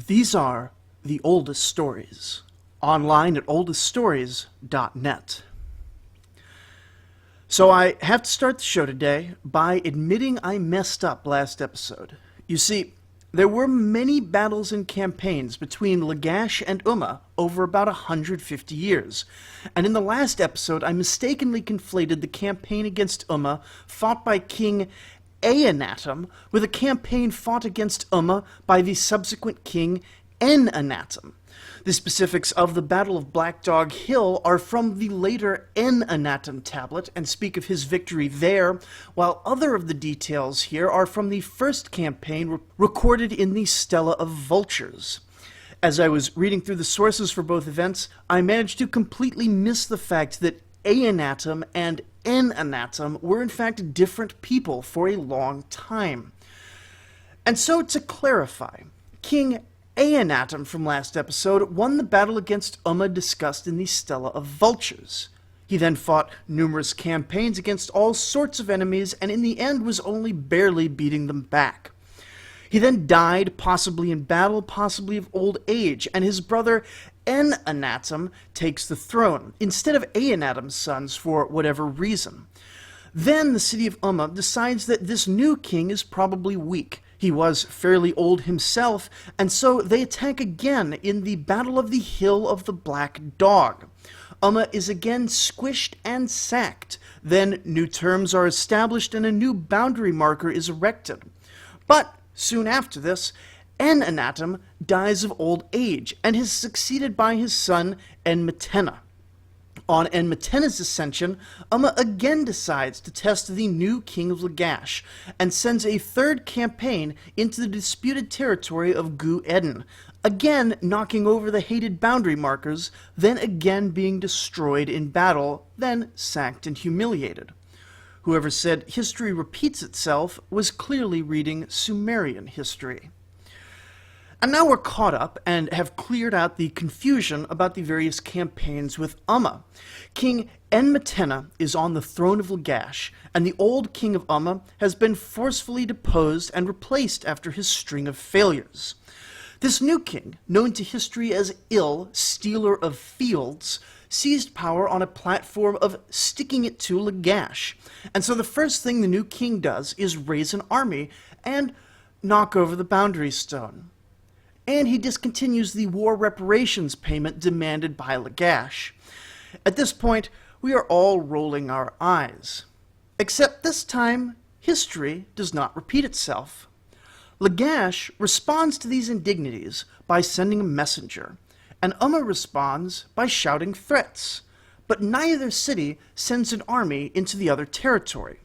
These are the oldest stories, online at oldeststories.net. So I have to start the show today by admitting I messed up last episode. You see, there were many battles and campaigns between Lagash and Ummah over about 150 years, and in the last episode I mistakenly conflated the campaign against Ummah fought by King En-anna-tum with a campaign fought against Ummah by the subsequent king En-anna-tum. The specifics of the Battle of Black Dog Hill are from the later En-anna-tum tablet and speak of his victory there, while other of the details here are from the first campaign recorded in the Stela of Vultures. As I was reading through the sources for both events, I managed to completely miss the fact that En-anna-tum and En-anna-tum were in fact different people for a long time. And so to clarify, King En-anna-tum from last episode won the battle against Ummah discussed in the Stela of Vultures. He then fought numerous campaigns against all sorts of enemies and in the end was only barely beating them back. He then died, possibly in battle, possibly of old age, and his brother En-anna-tum takes the throne, instead of En-anna-tum's sons for whatever reason. Then the city of Ummah decides that this new king is probably weak. He was fairly old himself, and so they attack again in the Battle of the Hill of the Black Dog. Ummah is again squished and sacked. Then new terms are established and a new boundary marker is erected. But soon after this, En-anna-tum dies of old age and is succeeded by his son Enmetena. On Enmetena's ascension, Ummah again decides to test the new king of Lagash and sends a third campaign into the disputed territory of Gu-Eden, again knocking over the hated boundary markers, then again being destroyed in battle, then sacked and humiliated. Whoever said history repeats itself was clearly reading Sumerian history. And now we're caught up and have cleared out the confusion about the various campaigns with Ummah. King Enmetena is on the throne of Lagash, and the old king of Ummah has been forcefully deposed and replaced after his string of failures. This new king, known to history as Il, Stealer of Fields, seized power on a platform of sticking it to Lagash. And so the first thing the new king does is raise an army and knock over the boundary stone. And he discontinues the war reparations payment demanded by Lagash. At this point, we are all rolling our eyes. Except this time, history does not repeat itself. Lagash responds to these indignities by sending a messenger, and Ummah responds by shouting threats, but neither city sends an army into the other territory.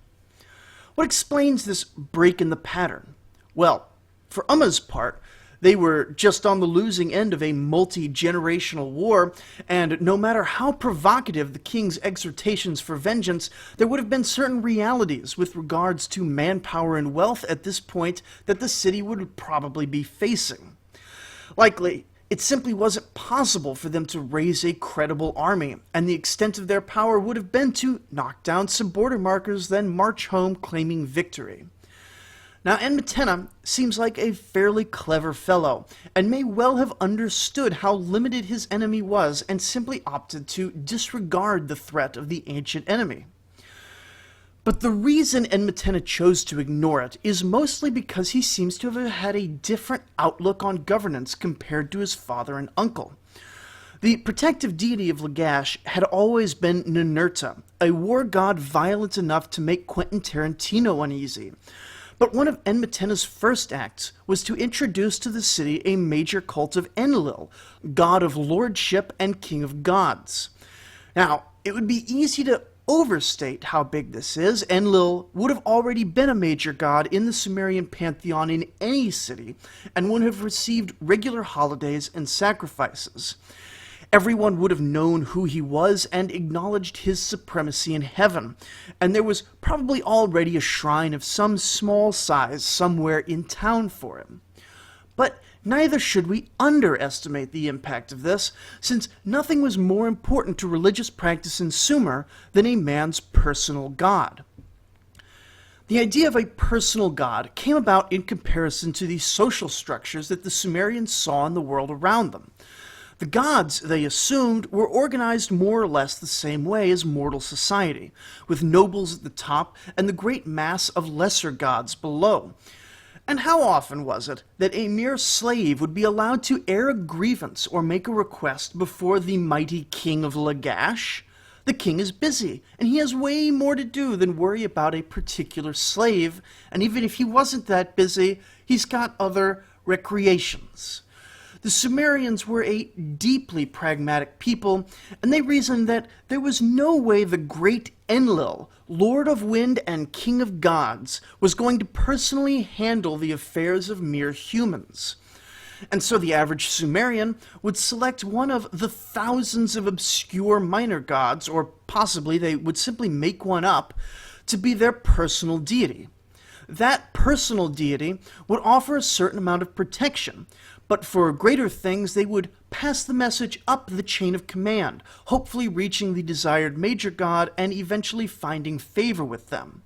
What explains this break in the pattern? Well, for Ummah's part, they were just on the losing end of a multi-generational war, and no matter how provocative the king's exhortations for vengeance, there would have been certain realities with regards to manpower and wealth at this point that the city would probably be facing. Likely, it simply wasn't possible for them to raise a credible army, and the extent of their power would have been to knock down some border markers, then march home claiming victory. Now, Enmetena seems like a fairly clever fellow, and may well have understood how limited his enemy was and simply opted to disregard the threat of the ancient enemy. But the reason Enmetena chose to ignore it is mostly because he seems to have had a different outlook on governance compared to his father and uncle. The protective deity of Lagash had always been Ninurta, a war god violent enough to make Quentin Tarantino uneasy. But one of Enmetena's first acts was to introduce to the city a major cult of Enlil, god of lordship and king of gods. Now, it would be easy to overstate how big this is. Enlil would have already been a major god in the Sumerian pantheon in any city, and would have received regular holidays and sacrifices. Everyone would have known who he was and acknowledged his supremacy in heaven, and there was probably already a shrine of some small size somewhere in town for him. But neither should we underestimate the impact of this, since nothing was more important to religious practice in Sumer than a man's personal god. The idea of a personal god came about in comparison to the social structures that the Sumerians saw in the world around them. The gods, they assumed, were organized more or less the same way as mortal society, with nobles at the top and the great mass of lesser gods below. And how often was it that a mere slave would be allowed to air a grievance or make a request before the mighty king of Lagash? The king is busy, and he has way more to do than worry about a particular slave, and even if he wasn't that busy, he's got other recreations. The Sumerians were a deeply pragmatic people, and they reasoned that there was no way the great Enlil, Lord of Wind and King of Gods, was going to personally handle the affairs of mere humans. And so the average Sumerian would select one of the thousands of obscure minor gods, or possibly they would simply make one up, to be their personal deity. That personal deity would offer a certain amount of protection, but for greater things they would pass the message up the chain of command, hopefully reaching the desired major god and eventually finding favor with them.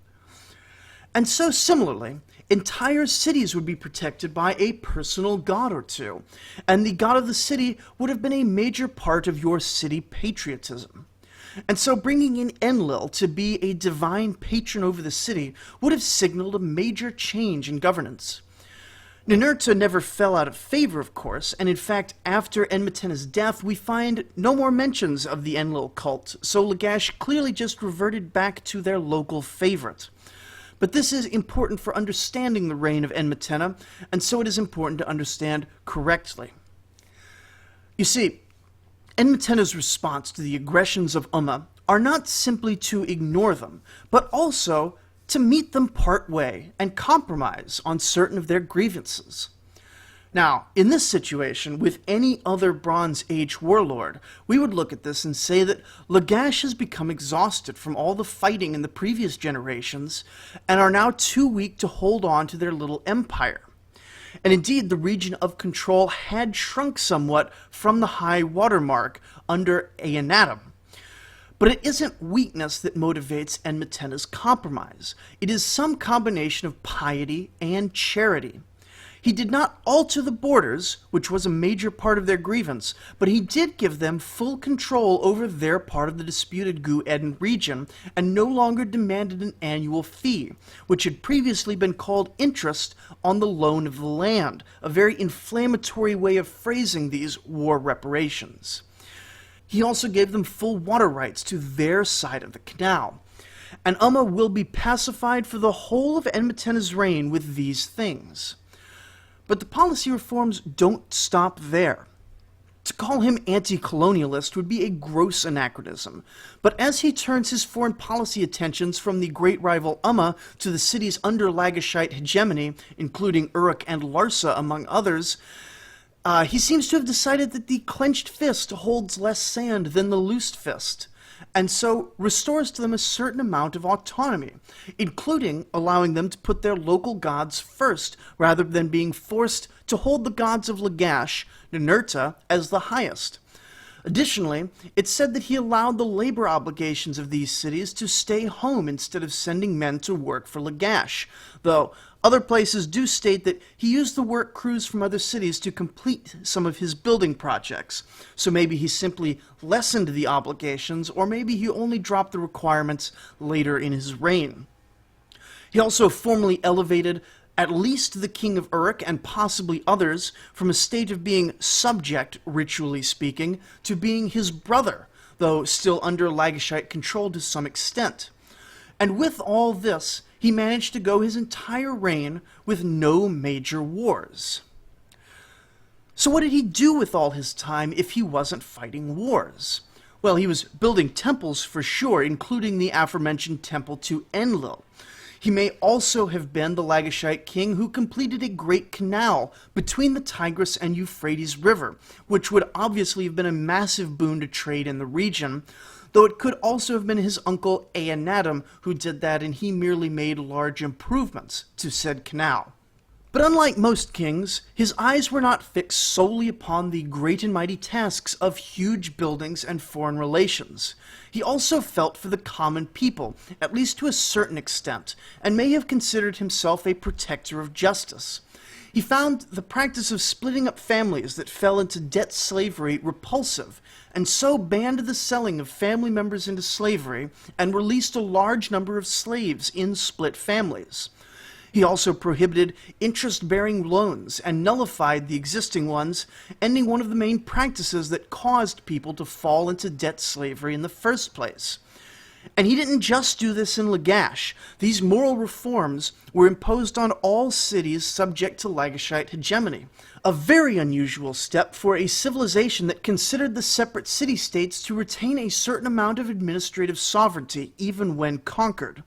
And so similarly, entire cities would be protected by a personal god or two, and the god of the city would have been a major part of your city patriotism. And so bringing in Enlil to be a divine patron over the city would have signaled a major change in governance. Ninurta never fell out of favor, of course, and in fact, after Enmetena's death, we find no more mentions of the Enlil cult, so Lagash clearly just reverted back to their local favorite. But this is important for understanding the reign of Enmetena, and so it is important to understand correctly. You see, Enmetena's response to the aggressions of Ummah are not simply to ignore them, but also to meet them part way and compromise on certain of their grievances. Now, in this situation, with any other Bronze Age warlord, we would look at this and say that Lagash has become exhausted from all the fighting in the previous generations and are now too weak to hold on to their little empire. And indeed, the region of control had shrunk somewhat from the high water mark under En-anna-tum. But it isn't weakness that motivates Enmetena's compromise. It is some combination of piety and charity. He did not alter the borders, which was a major part of their grievance, but he did give them full control over their part of the disputed Gu-Eden region and no longer demanded an annual fee, which had previously been called interest on the loan of the land, a very inflammatory way of phrasing these war reparations. He also gave them full water rights to their side of the canal. And Ummah will be pacified for the whole of Enmetena's reign with these things. But the policy reforms don't stop there. To call him anti-colonialist would be a gross anachronism, but as he turns his foreign policy attentions from the great rival Ummah to the cities under Lagashite hegemony, including Uruk and Larsa among others, he seems to have decided that the clenched fist holds less sand than the loosed fist, and so restores to them a certain amount of autonomy, including allowing them to put their local gods first, rather than being forced to hold the gods of Lagash, Ninurta, as the highest. Additionally, it said that he allowed the labor obligations of these cities to stay home instead of sending men to work for Lagash, though other places do state that he used the work crews from other cities to complete some of his building projects. So maybe he simply lessened the obligations, or maybe he only dropped the requirements later in his reign. He also formally elevated at least the king of Uruk and possibly others from a state of being subject, ritually speaking, to being his brother, though still under Lagashite control to some extent. And with all this, he managed to go his entire reign with no major wars. So what did he do with all his time if he wasn't fighting wars? Well, he was building temples for sure, including the aforementioned temple to Enlil. He may also have been the Lagashite king who completed a great canal between the Tigris and Euphrates River, which would obviously have been a massive boon to trade in the region, though it could also have been his uncle En-anna-tum who did that, and he merely made large improvements to said canal. But unlike most kings, his eyes were not fixed solely upon the great and mighty tasks of huge buildings and foreign relations. He also felt for the common people, at least to a certain extent, and may have considered himself a protector of justice. He found the practice of splitting up families that fell into debt slavery repulsive, and so banned the selling of family members into slavery and released a large number of slaves in split families. He also prohibited interest-bearing loans and nullified the existing ones, ending one of the main practices that caused people to fall into debt slavery in the first place. And he didn't just do this in Lagash. These moral reforms were imposed on all cities subject to Lagashite hegemony, a very unusual step for a civilization that considered the separate city-states to retain a certain amount of administrative sovereignty even when conquered.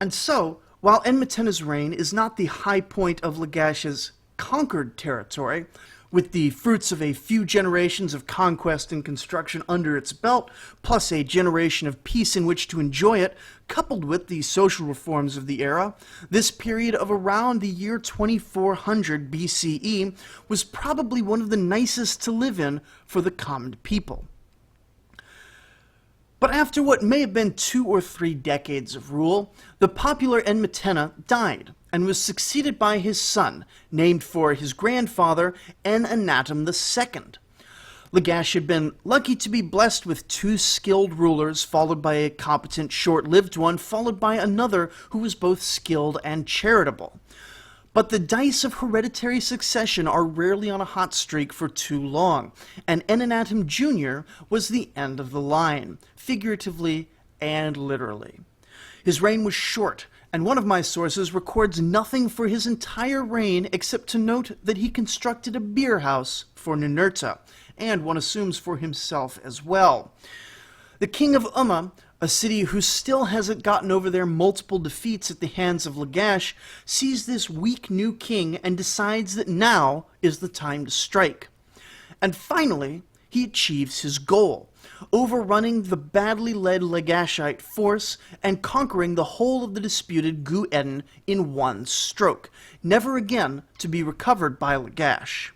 And so, while Enmetena's reign is not the high point of Lagash's conquered territory, with the fruits of a few generations of conquest and construction under its belt, plus a generation of peace in which to enjoy it, coupled with the social reforms of the era, this period of around the year 2400 BCE was probably one of the nicest to live in for the common people. But after what may have been 2 or 3 decades of rule, the popular Enmetena died and was succeeded by his son, named for his grandfather, En-anna-tum II. Lagash had been lucky to be blessed with 2 skilled rulers, followed by a competent, short-lived one, followed by another who was both skilled and charitable. But the dice of hereditary succession are rarely on a hot streak for too long, and En-anna-tum II was the end of the line, figuratively and literally. His reign was short, and one of my sources records nothing for his entire reign except to note that he constructed a beer house for Ninurta, and one assumes for himself as well. The king of Ummah, a city who still hasn't gotten over their multiple defeats at the hands of Lagash, sees this weak new king and decides that now is the time to strike. And finally, he achieves his goal, overrunning the badly led Lagashite force and conquering the whole of the disputed Gu-Eden in one stroke, never again to be recovered by Lagash.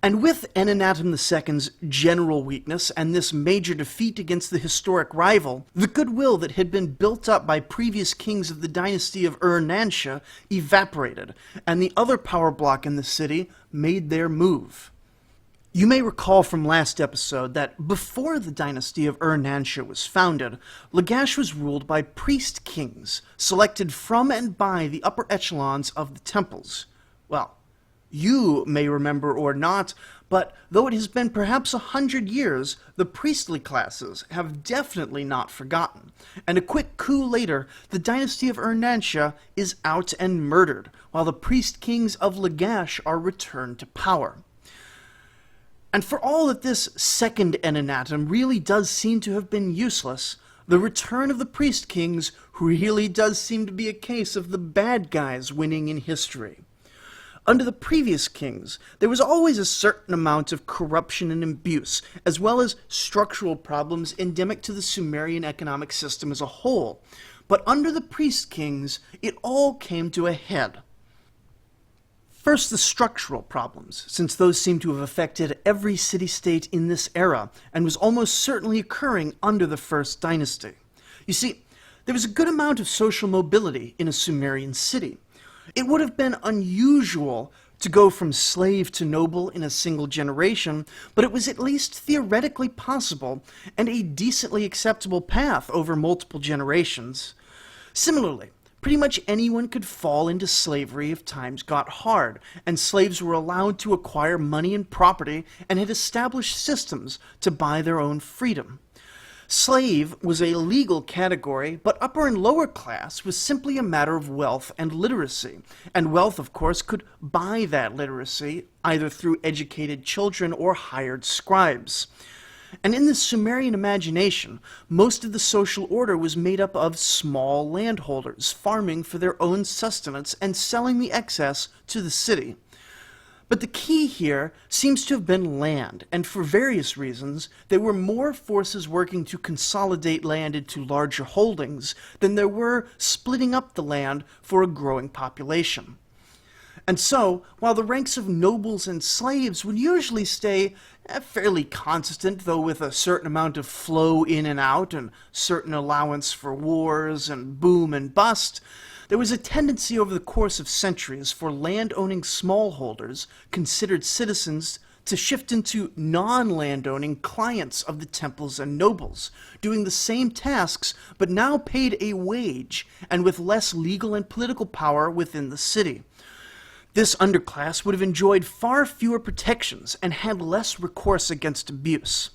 And with En-anna-tum II's general weakness and this major defeat against the historic rival, the goodwill that had been built up by previous kings of the dynasty of Ur-Nansha evaporated, and the other power block in the city made their move. You may recall from last episode that before the dynasty of Ur-Nansha was founded, Lagash was ruled by priest kings, selected from and by the upper echelons of the temples. Well, you may remember or not, but though it has been perhaps 100 years, the priestly classes have definitely not forgotten. And a quick coup later, the dynasty of Ur-Nansha is out and murdered, while the priest kings of Lagash are returned to power. And for all that this second En-anna-tum really does seem to have been useless, the return of the priest kings really does seem to be a case of the bad guys winning in history. Under the previous kings, there was always a certain amount of corruption and abuse, as well as structural problems endemic to the Sumerian economic system as a whole. But under the priest kings, it all came to a head. First, the structural problems, since those seem to have affected every city-state in this era, and was almost certainly occurring under the first dynasty. You see, there was a good amount of social mobility in a Sumerian city. It would have been unusual to go from slave to noble in a single generation, but it was at least theoretically possible and a decently acceptable path over multiple generations. Similarly, pretty much anyone could fall into slavery if times got hard, and slaves were allowed to acquire money and property and had established systems to buy their own freedom. Slave was a legal category, but upper and lower class was simply a matter of wealth and literacy. And wealth, of course, could buy that literacy, either through educated children or hired scribes. And in the Sumerian imagination, most of the social order was made up of small landholders, farming for their own sustenance and selling the excess to the city. But the key here seems to have been land, and for various reasons, there were more forces working to consolidate land into larger holdings than there were splitting up the land for a growing population. And so, while the ranks of nobles and slaves would usually stay fairly constant, though with a certain amount of flow in and out and certain allowance for wars and boom and bust, there was a tendency over the course of centuries for land-owning smallholders, considered citizens, to shift into non-landowning clients of the temples and nobles, doing the same tasks but now paid a wage and with less legal and political power within the city. This underclass would have enjoyed far fewer protections and had less recourse against abuse.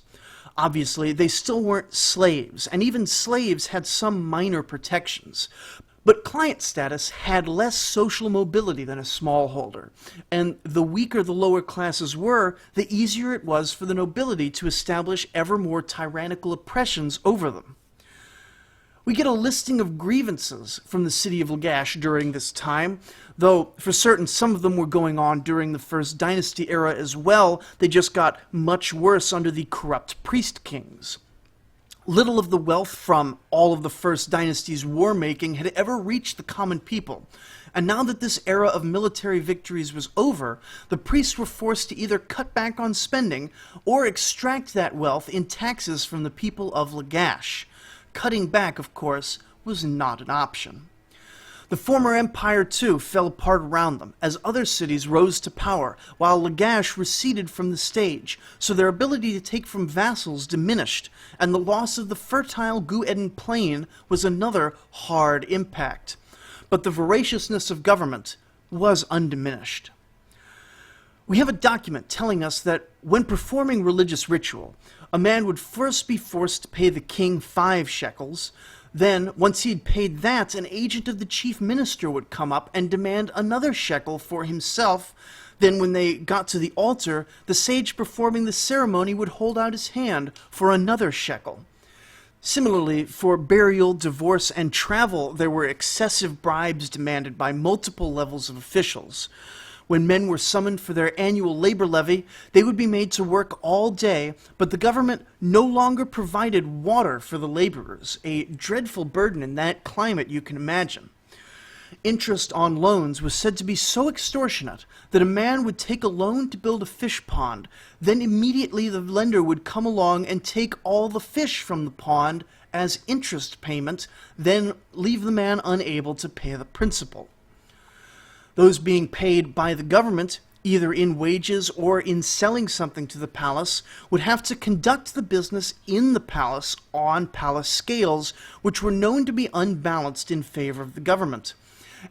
Obviously, they still weren't slaves, and even slaves had some minor protections. But client status had less social mobility than a smallholder, and the weaker the lower classes were, the easier it was for the nobility to establish ever more tyrannical oppressions over them. We get a listing of grievances from the city of Lagash during this time, though for certain some of them were going on during the First Dynasty era as well. They just got much worse under the corrupt priest kings. Little of the wealth from all of the First Dynasty's war-making had ever reached the common people, and now that this era of military victories was over, the priests were forced to either cut back on spending or extract that wealth in taxes from the people of Lagash. Cutting back, of course, was not an option. The former empire, too, fell apart around them, as other cities rose to power, while Lagash receded from the stage, so their ability to take from vassals diminished, and the loss of the fertile Gu-Eden plain was another hard impact. But the voraciousness of government was undiminished. We have a document telling us that when performing religious ritual, a man would first be forced to pay the king 5 shekels. Then, once he'd paid that, an agent of the chief minister would come up and demand another shekel for himself. Then, when they got to the altar, the sage performing the ceremony would hold out his hand for another shekel. Similarly, for burial, divorce, and travel, there were excessive bribes demanded by multiple levels of officials. When men were summoned for their annual labor levy, they would be made to work all day, but the government no longer provided water for the laborers, a dreadful burden in that climate you can imagine. Interest on loans was said to be so extortionate that a man would take a loan to build a fish pond, then immediately the lender would come along and take all the fish from the pond as interest payment, then leave the man unable to pay the principal. Those being paid by the government, either in wages or in selling something to the palace, would have to conduct the business in the palace on palace scales, which were known to be unbalanced in favor of the government.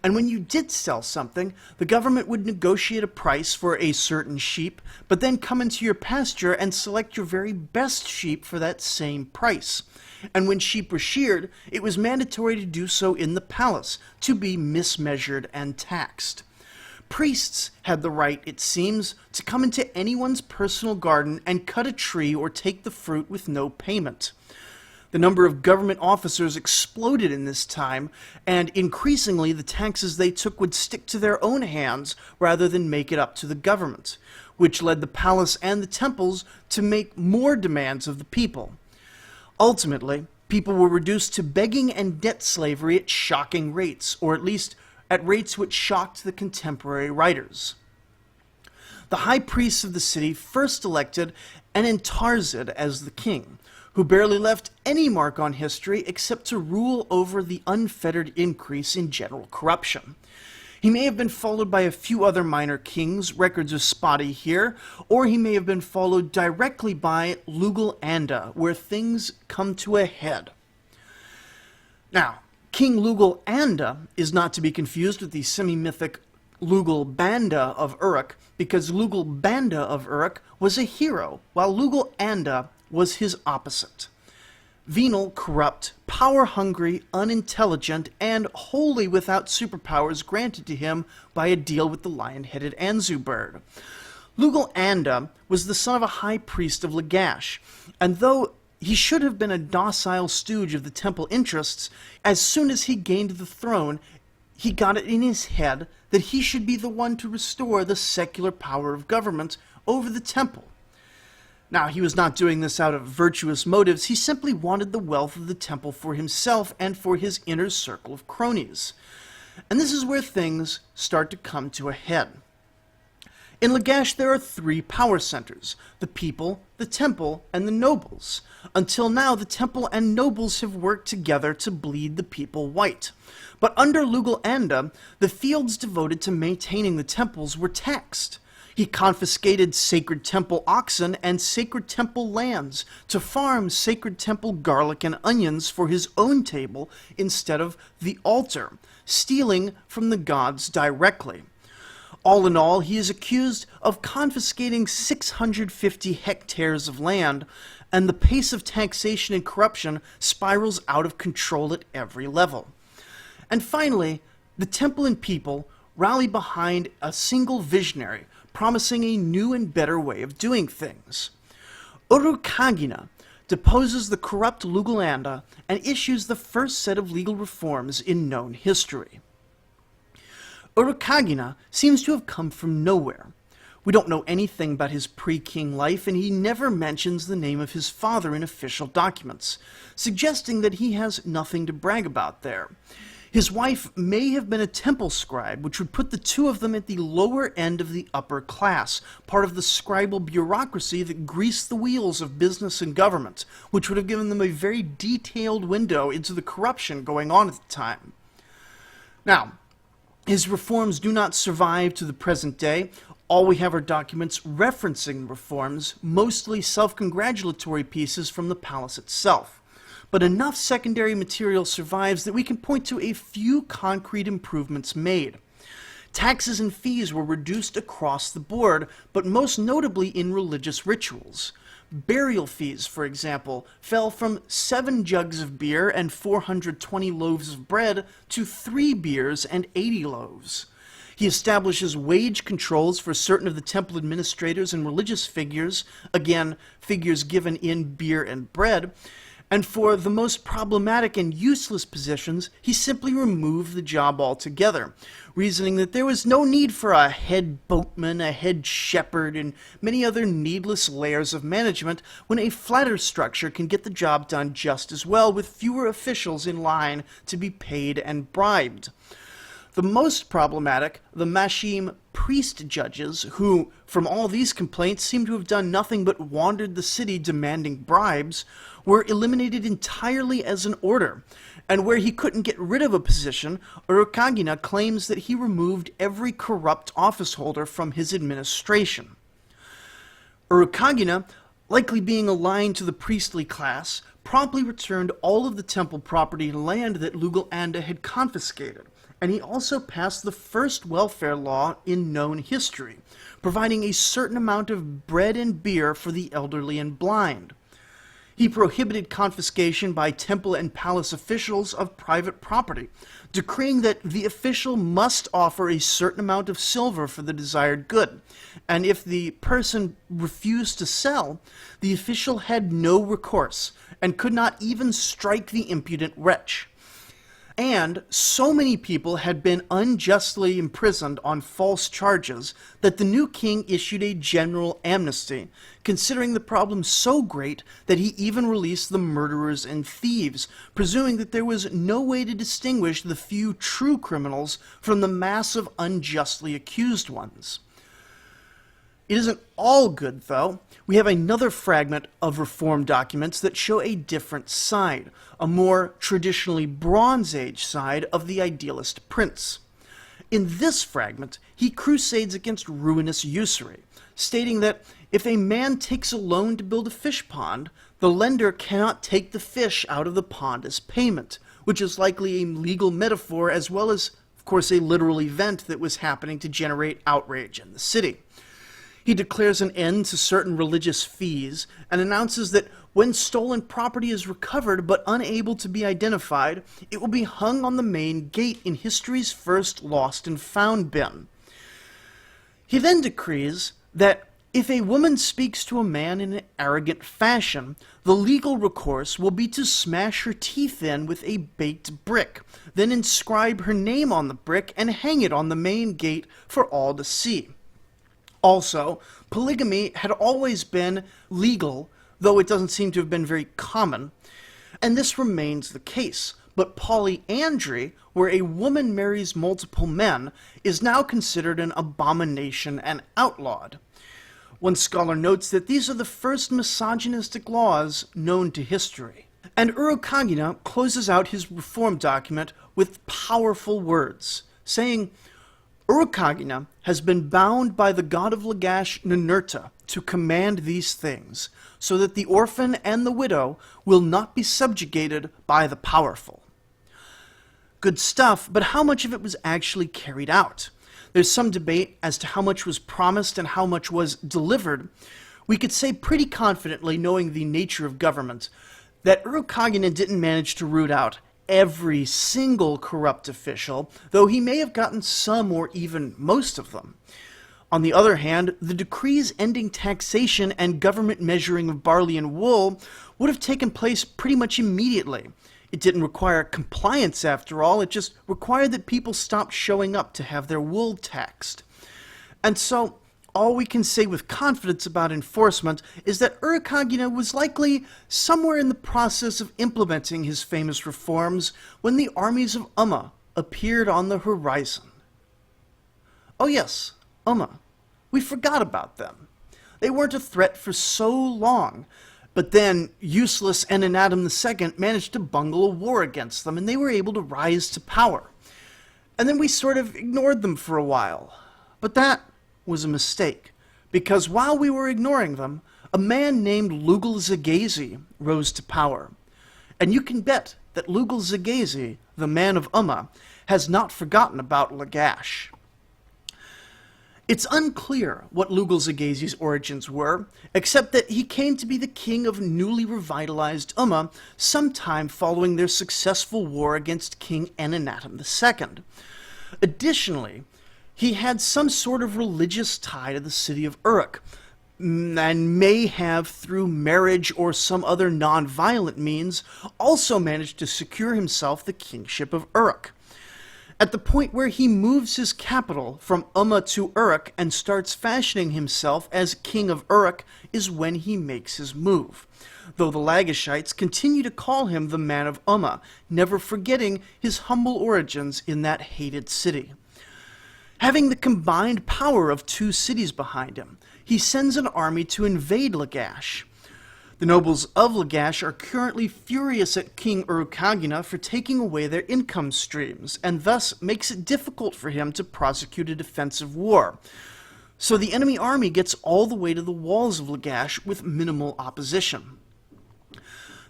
And when you did sell something, the government would negotiate a price for a certain sheep, but then come into your pasture and select your very best sheep for that same price. And when sheep were sheared, it was mandatory to do so in the palace, to be mismeasured and taxed. Priests had the right, it seems, to come into anyone's personal garden and cut a tree or take the fruit with no payment. The number of government officers exploded in this time, and increasingly the taxes they took would stick to their own hands rather than make it up to the government, which led the palace and the temples to make more demands of the people. Ultimately, people were reduced to begging and debt slavery at shocking rates, or at least at rates which shocked the contemporary writers. The high priests of the city first elected En-anna-tum as the king, who barely left any mark on history except to rule over the unfettered increase in general corruption. He may have been followed by a few other minor kings, records are spotty here, or he may have been followed directly by Lugalzagesi, where things come to a head. Now, King Lugalzagesi is not to be confused with the semi-mythic Lugalbanda of Uruk, because Lugalbanda of Uruk was a hero, while Lugalzagesi was his opposite. Venal, corrupt, power-hungry, unintelligent, and wholly without superpowers granted to him by a deal with the lion-headed Anzu bird. Lugalzagesi was the son of a high priest of Lagash, and though he should have been a docile stooge of the temple interests, as soon as he gained the throne, he got it in his head that he should be the one to restore the secular power of government over the temple. Now, he was not doing this out of virtuous motives. He simply wanted the wealth of the temple for himself and for his inner circle of cronies. And this is where things start to come to a head. In Lagash, there are three power centers: the people, the temple, and the nobles. Until now, the temple and nobles have worked together to bleed the people white. But under Lugalzagesi, the fields devoted to maintaining the temples were taxed. He confiscated sacred temple oxen and sacred temple lands to farm sacred temple garlic and onions for his own table instead of the altar, stealing from the gods directly. All in all, he is accused of confiscating 650 hectares of land, and the pace of taxation and corruption spirals out of control at every level. And finally, the temple and people rally behind a single visionary, promising a new and better way of doing things. Urukagina deposes the corrupt Lugalzagesi and issues the first set of legal reforms in known history. Urukagina seems to have come from nowhere. We don't know anything about his pre-king life, and he never mentions the name of his father in official documents, suggesting that he has nothing to brag about there. His wife may have been a temple scribe, which would put the two of them at the lower end of the upper class, part of the scribal bureaucracy that greased the wheels of business and government, which would have given them a very detailed window into the corruption going on at the time. Now, his reforms do not survive to the present day. All we have are documents referencing reforms, mostly self-congratulatory pieces from the palace itself. But enough secondary material survives that we can point to a few concrete improvements made. Taxes and fees were reduced across the board, but most notably in religious rituals. Burial fees, for example, fell from 7 jugs of beer and 420 loaves of bread to 3 beers and 80 loaves. He establishes wage controls for certain of the temple administrators and religious figures, again, figures given in beer and bread. And for the most problematic and useless positions, he simply removed the job altogether, reasoning that there was no need for a head boatman, a head shepherd, and many other needless layers of management when a flatter structure can get the job done just as well with fewer officials in line to be paid and bribed. The most problematic, the Mashim priest judges, who, from all these complaints, seem to have done nothing but wandered the city demanding bribes, were eliminated entirely as an order, and where he couldn't get rid of a position, Urukagina claims that he removed every corrupt officeholder from his administration. Urukagina, likely being aligned to the priestly class, promptly returned all of the temple property and land that Lugalzagesi had confiscated, and he also passed the first welfare law in known history, providing a certain amount of bread and beer for the elderly and blind. He prohibited confiscation by temple and palace officials of private property, decreeing that the official must offer a certain amount of silver for the desired good, and if the person refused to sell, the official had no recourse and could not even strike the impudent wretch. And so many people had been unjustly imprisoned on false charges that the new king issued a general amnesty, considering the problem so great that he even released the murderers and thieves, presuming that there was no way to distinguish the few true criminals from the mass of unjustly accused ones. It isn't all good, though. We have another fragment of reform documents that show a different side, a more traditionally Bronze Age side of the idealist prince. In this fragment, he crusades against ruinous usury, stating that if a man takes a loan to build a fish pond, the lender cannot take the fish out of the pond as payment, which is likely a legal metaphor as well as, of course, a literal event that was happening to generate outrage in the city. He declares an end to certain religious fees and announces that when stolen property is recovered but unable to be identified, it will be hung on the main gate in history's first lost and found bin. He then decrees that If a woman speaks to a man in an arrogant fashion, the legal recourse will be to smash her teeth in with a baked brick, then inscribe her name on the brick and hang it on the main gate for all to see. Also, polygamy had always been legal, though it doesn't seem to have been very common, and this remains the case. But polyandry, where a woman marries multiple men, is now considered an abomination and outlawed. One scholar notes that these are the first misogynistic laws known to history. And Urukagina closes out his reform document with powerful words, saying, Urukagina has been bound by the god of Lagash-Ummah to command these things, so that the orphan and the widow will not be subjugated by the powerful. Good stuff, but how much of it was actually carried out? There's some debate as to how much was promised and how much was delivered. We could say pretty confidently, knowing the nature of government, that Urukagina didn't manage to root out every single corrupt official, though he may have gotten some or even most of them. On the other hand, the decrees ending taxation and government measuring of barley and wool would have taken place pretty much immediately. It didn't require compliance after all, it just required that people stopped showing up to have their wool taxed. And so, all we can say with confidence about enforcement is that Urukagina was likely somewhere in the process of implementing his famous reforms when the armies of Ummah appeared on the horizon. Oh yes, Ummah. We forgot about them. They weren't a threat for so long, but then useless En-anna-tum II managed to bungle a war against them, and they were able to rise to power. And then we sort of ignored them for a while. But that was a mistake, because while we were ignoring them, a man named Lugalzagesi rose to power. And you can bet that Lugalzagesi, the man of Ummah, has not forgotten about Lagash. It's unclear what Lugalzagesi's origins were, except that he came to be the king of newly revitalized Ummah sometime following their successful war against King En-anna-tum II. Additionally, he had some sort of religious tie to the city of Uruk, and may have, through marriage or some other non-violent means, also managed to secure himself the kingship of Uruk. At the point where he moves his capital from Ummah to Uruk and starts fashioning himself as king of Uruk is when he makes his move, though the Lagashites continue to call him the man of Ummah, never forgetting his humble origins in that hated city. Having the combined power of two cities behind him, he sends an army to invade Lagash. The nobles of Lagash are currently furious at King Urukagina for taking away their income streams, and thus makes it difficult for him to prosecute a defensive war. So the enemy army gets all the way to the walls of Lagash with minimal opposition.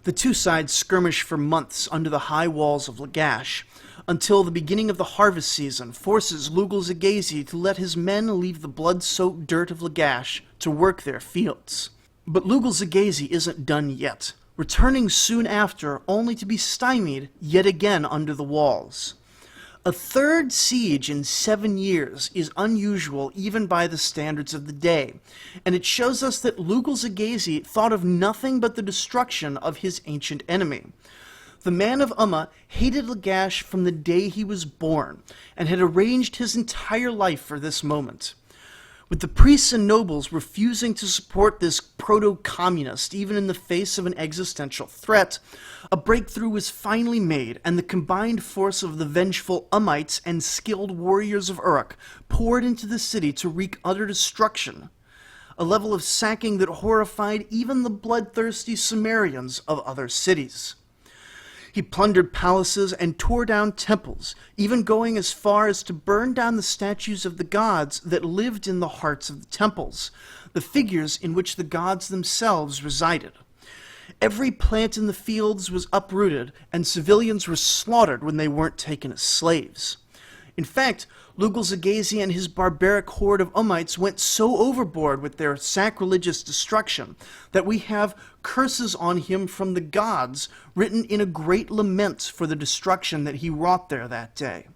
The two sides skirmish for months under the high walls of Lagash, until the beginning of the harvest season forces Lugalzagesi to let his men leave the blood-soaked dirt of Lagash to work their fields. But Lugalzagesi isn't done yet, returning soon after only to be stymied yet again under the walls. A third siege in 7 years is unusual even by the standards of the day, and it shows us that Lugalzagesi thought of nothing but the destruction of his ancient enemy. The man of Ummah hated Lagash from the day he was born, and had arranged his entire life for this moment. With the priests and nobles refusing to support this proto-communist even in the face of an existential threat, a breakthrough was finally made, and the combined force of the vengeful Ummites and skilled warriors of Uruk poured into the city to wreak utter destruction, a level of sacking that horrified even the bloodthirsty Sumerians of other cities. He plundered palaces and tore down temples, even going as far as to burn down the statues of the gods that lived in the hearts of the temples, the figures in which the gods themselves resided. Every plant in the fields was uprooted, and civilians were slaughtered when they weren't taken as slaves. In fact, Lugalzagesi and his barbaric horde of Ummites went so overboard with their sacrilegious destruction that we have curses on him from the gods written in a great lament for the destruction that he wrought there that day.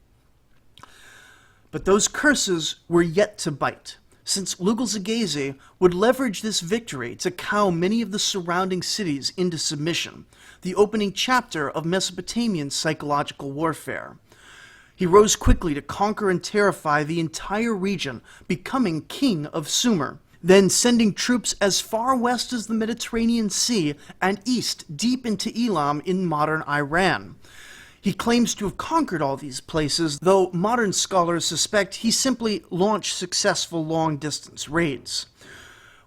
But those curses were yet to bite. since Lugalzagesi would leverage this victory to cow many of the surrounding cities into submission, the opening chapter of Mesopotamian psychological warfare. He rose quickly to conquer and terrify the entire region, becoming king of Sumer, then sending troops as far west as the Mediterranean Sea and east deep into Elam in modern Iran. He claims to have conquered all these places, though modern scholars suspect he simply launched successful long-distance raids.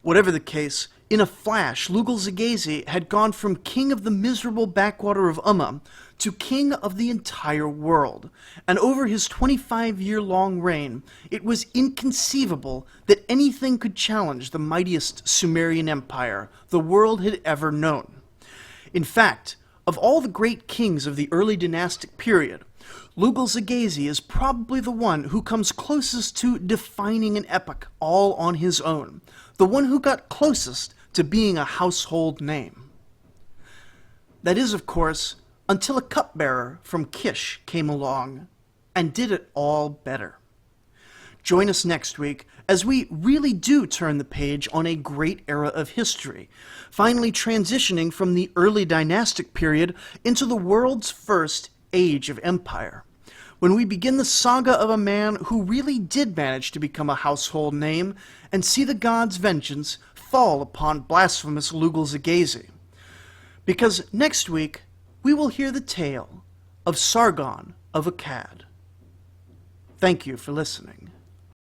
Whatever the case, in a flash, Lugalzagesi had gone from king of the miserable backwater of Ummah to king of the entire world, and over his 25-year-long reign, it was inconceivable that anything could challenge the mightiest Sumerian empire the world had ever known. In fact, of all the great kings of the early dynastic period, Lugalzagesi is probably the one who comes closest to defining an epoch all on his own, the one who got closest to being a household name. That is, of course, until a cupbearer from Kish came along and did it all better. Join us next week as we really do turn the page on a great era of history, finally transitioning from the early dynastic period into the world's first age of empire, when we begin the saga of a man who really did manage to become a household name and see the gods' vengeance fall upon blasphemous Lugalzagesi. Because next week, we will hear the tale of Sargon of Akkad. Thank you for listening.